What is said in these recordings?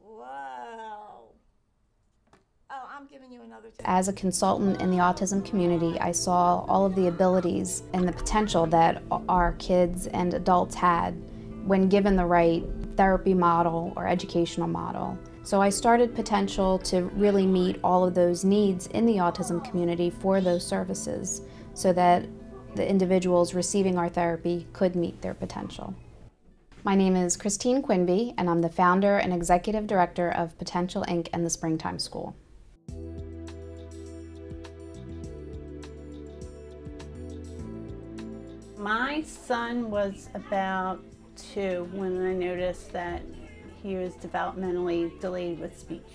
Wow. Oh, I'm giving you another tip. As a consultant in the autism community, I saw all of the abilities and the potential that our kids and adults had when given the right therapy model or educational model. So I started Potential to really meet all of those needs in the autism community for those services so that the individuals receiving our therapy could meet their potential. My name is Christine Quinby, and I'm the founder and executive director of Potential Inc. and the Springtime School. My son was about 2 when I noticed that he was developmentally delayed with speech.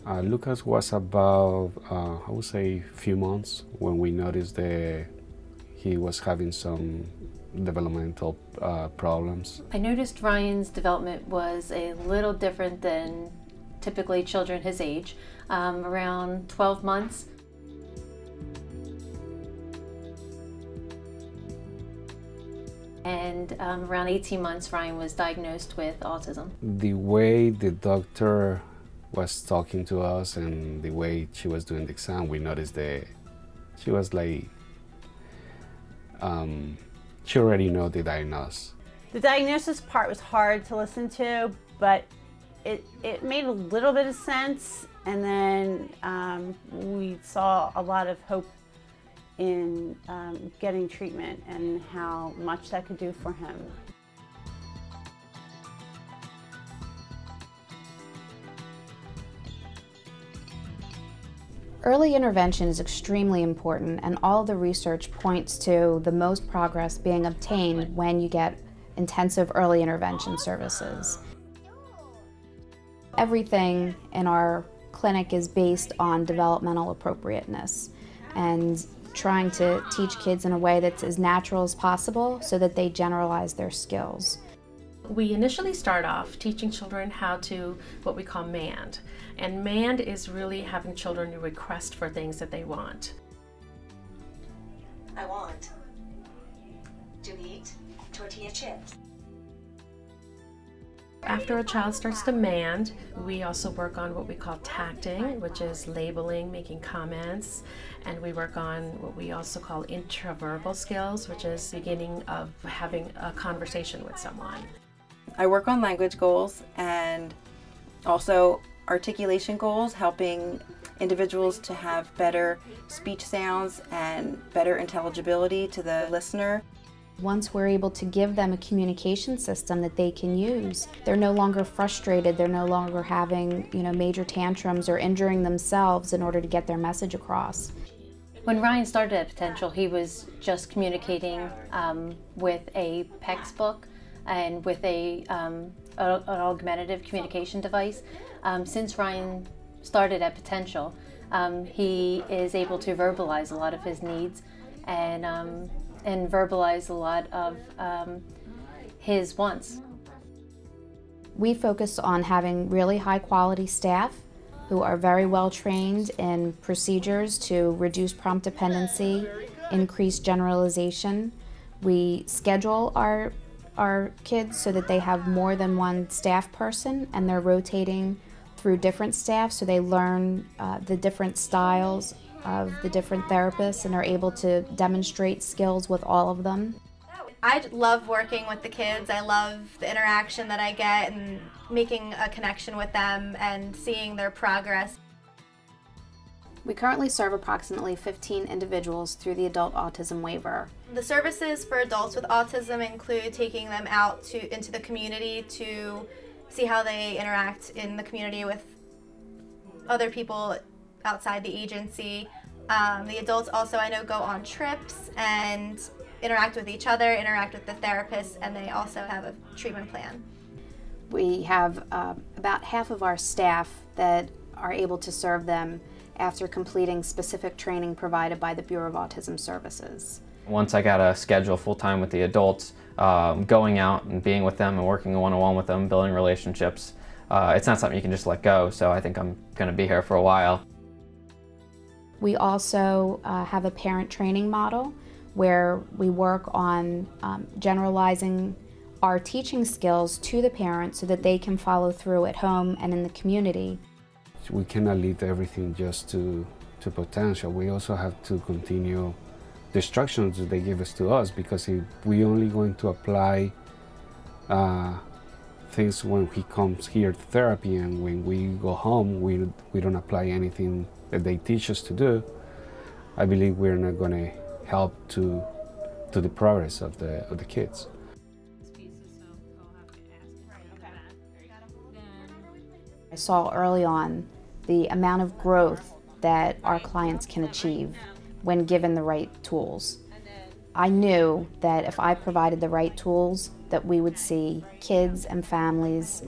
Lucas was about, I would say, a few months when we noticed that he was having some developmental problems. I noticed Ryan's development was a little different than typically children his age, around 12 months. And around 18 months, Ryan was diagnosed with autism. The way the doctor was talking to us and the way she was doing the exam, we noticed that she was like, she already knew the diagnosis. The diagnosis part was hard to listen to, but it made a little bit of sense, and then we saw a lot of hope in getting treatment and how much that could do for him. Early intervention is extremely important, and all of the research points to the most progress being obtained when you get intensive early intervention services. Everything in our clinic is based on developmental appropriateness and trying to teach kids in a way that's as natural as possible so that they generalize their skills. We initially start off teaching children how to what we call MAND. And MAND is really having children request for things that they want. I want to eat tortilla chips. After a child starts to MAND, we also work on what we call tacting, which is labeling, making comments, and we work on what we also call intraverbal skills, which is beginning of having a conversation with someone. I work on language goals and also articulation goals, helping individuals to have better speech sounds and better intelligibility to the listener. Once we're able to give them a communication system that they can use, they're no longer frustrated, they're no longer having, major tantrums or injuring themselves in order to get their message across. When Ryan started at Potential, he was just communicating with a PECS book and with an augmentative communication device. Since Ryan started at Potential, he is able to verbalize a lot of his needs and verbalize a lot of his wants. We focus on having really high quality staff who are very well trained in procedures to reduce prompt dependency, increase generalization. We schedule our kids so that they have more than one staff person, and they're rotating through different staff so they learn the different styles of the different therapists and are able to demonstrate skills with all of them. I love working with the kids. I love the interaction that I get and making a connection with them and seeing their progress. We currently serve approximately 15 individuals through the Adult Autism Waiver. The services for adults with autism include taking them out into the community to see how they interact in the community with other people outside the agency. The adults also, I know, go on trips and interact with each other, interact with the therapists, and they also have a treatment plan. We have about half of our staff that are able to serve them after completing specific training provided by the Bureau of Autism Services. Once I got a schedule full-time with the adults, going out and being with them and working one-on-one with them, building relationships, it's not something you can just let go, so I think I'm going to be here for a while. We also have a parent training model where we work on generalizing are teaching skills to the parents so that they can follow through at home and in the community. We cannot leave everything just to potential. We also have to continue the instructions that they give us to us, because if we only going to apply things when he comes here to therapy, and when we go home we don't apply anything that they teach us to do, I believe we're not going to help to the progress of the kids. I saw early on the amount of growth that our clients can achieve when given the right tools. I knew that if I provided the right tools, that we would see kids and families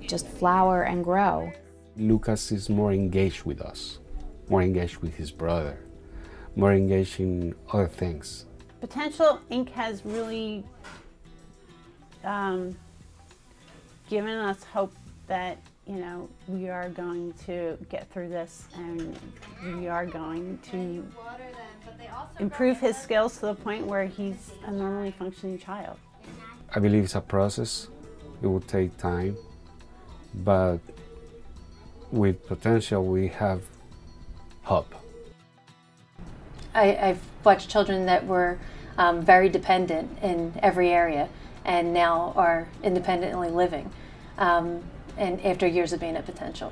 just flower and grow. Lucas is more engaged with us, more engaged with his brother, more engaged in other things. Potential Inc. has really given us hope that, you know, we are going to get through this, and we are going to improve his skills to the point where he's a normally functioning child. I believe it's a process. It will take time, but with potential we have hope. I've watched children that were very dependent in every area and now are independently living, and after years of being at Potential.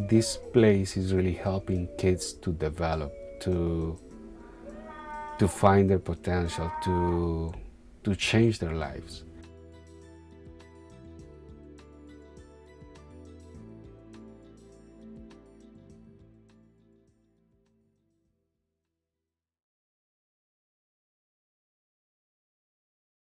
This place is really helping kids to develop, to find their potential, to change their lives.